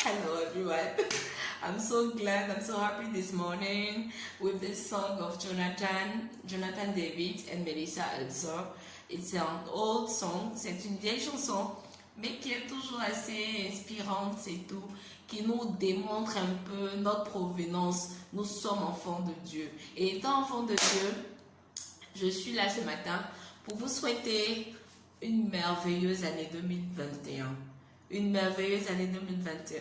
Hello everyone. I'm so glad, I'm so happy this morning with this song of Jonathan David and Melissa also. C'est un old song, c'est une vieille chanson, mais qui est toujours assez inspirante, c'est tout, qui nous démontre un peu notre provenance. Nous sommes enfants de Dieu. Et étant enfants de Dieu, je suis là ce matin pour vous souhaiter une merveilleuse année 2021. Une merveilleuse année 2021.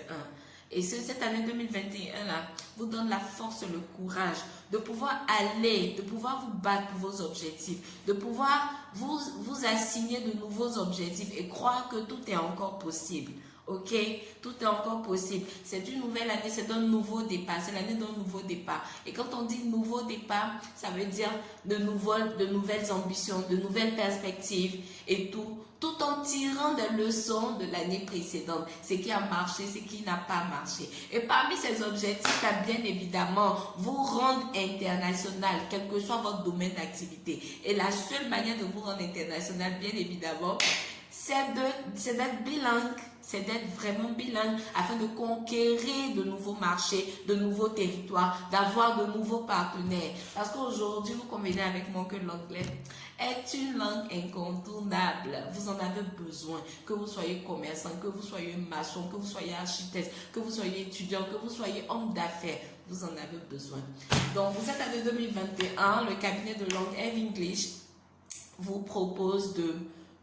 Et cette année 2021-là vous donne la force, le courage de pouvoir aller, de pouvoir vous battre pour vos objectifs, de pouvoir vous assigner de nouveaux objectifs et croire que tout est encore possible. Ok, tout est encore possible. C'est une nouvelle année, c'est un nouveau départ. C'est l'année d'un nouveau départ. Et quand on dit nouveau départ, ça veut dire de nouvelles ambitions, de nouvelles perspectives et tout en tirant des leçons de l'année précédente. Ce qui a marché, ce qui n'a pas marché. Et parmi ces objectifs, bien évidemment, vous rendre international, quel que soit votre domaine d'activité. Et la seule manière de vous rendre international, bien évidemment, c'est d'être bilingue. C'est d'être vraiment bilingue afin de conquérir de nouveaux marchés, de nouveaux territoires, d'avoir de nouveaux partenaires. Parce qu'aujourd'hui, vous convenez avec moi que l'anglais est une langue incontournable. Vous en avez besoin. Que vous soyez commerçant, que vous soyez maçon, que vous soyez architecte, que vous soyez étudiant, que vous soyez homme d'affaires. Vous en avez besoin. Donc, pour cette année 2021, le cabinet de langue Eve English vous propose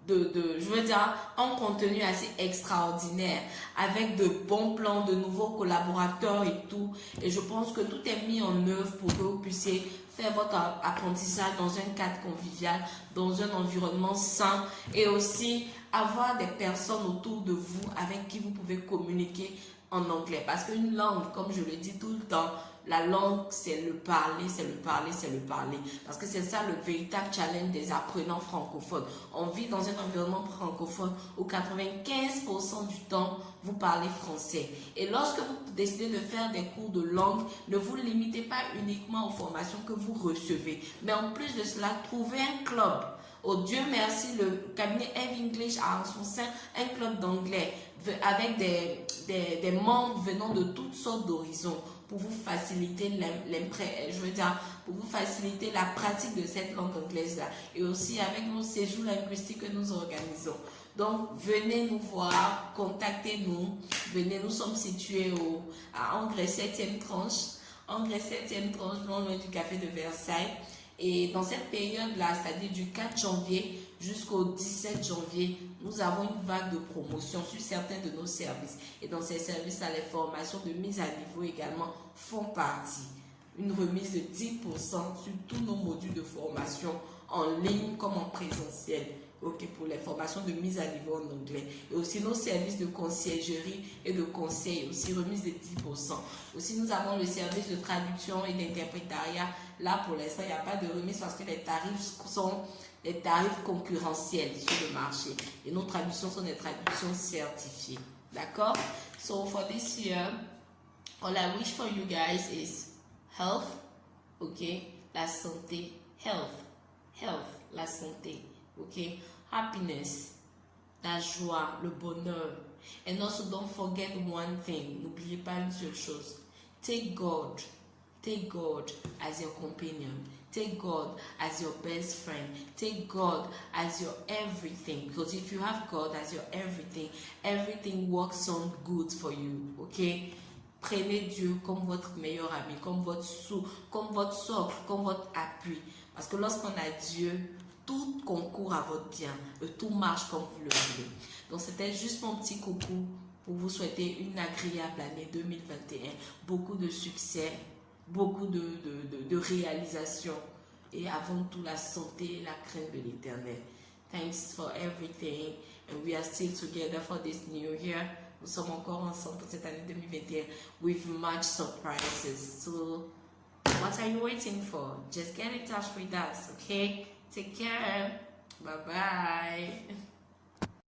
je veux dire, un contenu assez extraordinaire, avec de bons plans, de nouveaux collaborateurs et tout. Et je pense que tout est mis en œuvre pour que vous puissiez faire votre apprentissage dans un cadre convivial, dans un environnement sain et aussi avoir des personnes autour de vous avec qui vous pouvez communiquer en anglais. Parce qu'une langue, comme je le dis tout le temps, la langue, c'est le parler, c'est le parler, c'est le parler. Parce que c'est ça le véritable challenge des apprenants francophones. On vit dans un environnement francophone où 95% du temps, vous parlez français. Et lorsque vous décidez de faire des cours de langue, ne vous limitez pas uniquement aux formations que vous recevez. Mais en plus de cela, trouvez un club. Oh Dieu merci, le cabinet Eve English a en son sein un club d'anglais avec des membres venant de toutes sortes d'horizons pour vous faciliter pour vous faciliter la pratique de cette langue anglaise-là et aussi avec nos séjours linguistiques que nous organisons. Donc, venez nous voir, contactez-nous, venez, nous sommes situés à Angers 7e tranche, non loin du café de Versailles. Et dans cette période-là, c'est-à-dire du 4 janvier jusqu'au 17 janvier, nous avons une vague de promotion sur certains de nos services. Et dans ces services-là, les formations de mise à niveau également font partie. Une remise de 10% sur tous nos modules de formation en ligne comme en présentiel. Ok, pour les formations de mise à niveau en anglais. Et aussi nos services de conciergerie et de conseil, aussi remise de 10%. Aussi, nous avons le service de traduction et d'interprétariat. Là, pour l'instant, il n'y a pas de remise parce que les tarifs sont des tarifs concurrentiels sur le marché. Et nos traductions sont des traductions certifiées. D'accord? So, for this year, all I wish for you guys is health, ok? La santé, health, la santé. Okay, happiness, la joie, le bonheur. And also don't forget one thing. N'oubliez pas une seule chose. Take God as your companion. Take God as your best friend. Take God as your everything. Because if you have God as your everything works on good for you. Okay? Prenez Dieu comme votre meilleur ami, comme votre socle, comme votre appui. Parce que lorsqu'on a Dieu, tout concourt à votre bien, tout marche comme vous le voulez. Donc c'était juste mon petit coucou pour vous souhaiter une agréable année 2021, beaucoup de succès, beaucoup de réalisations et avant tout la santé et la crainte de l'Éternel. Thanks for everything and we are still together for this new year. Nous sommes encore ensemble pour cette année 2021 with much surprises. So what are you waiting for? Just get in touch with us, okay? Take care. Bye-bye.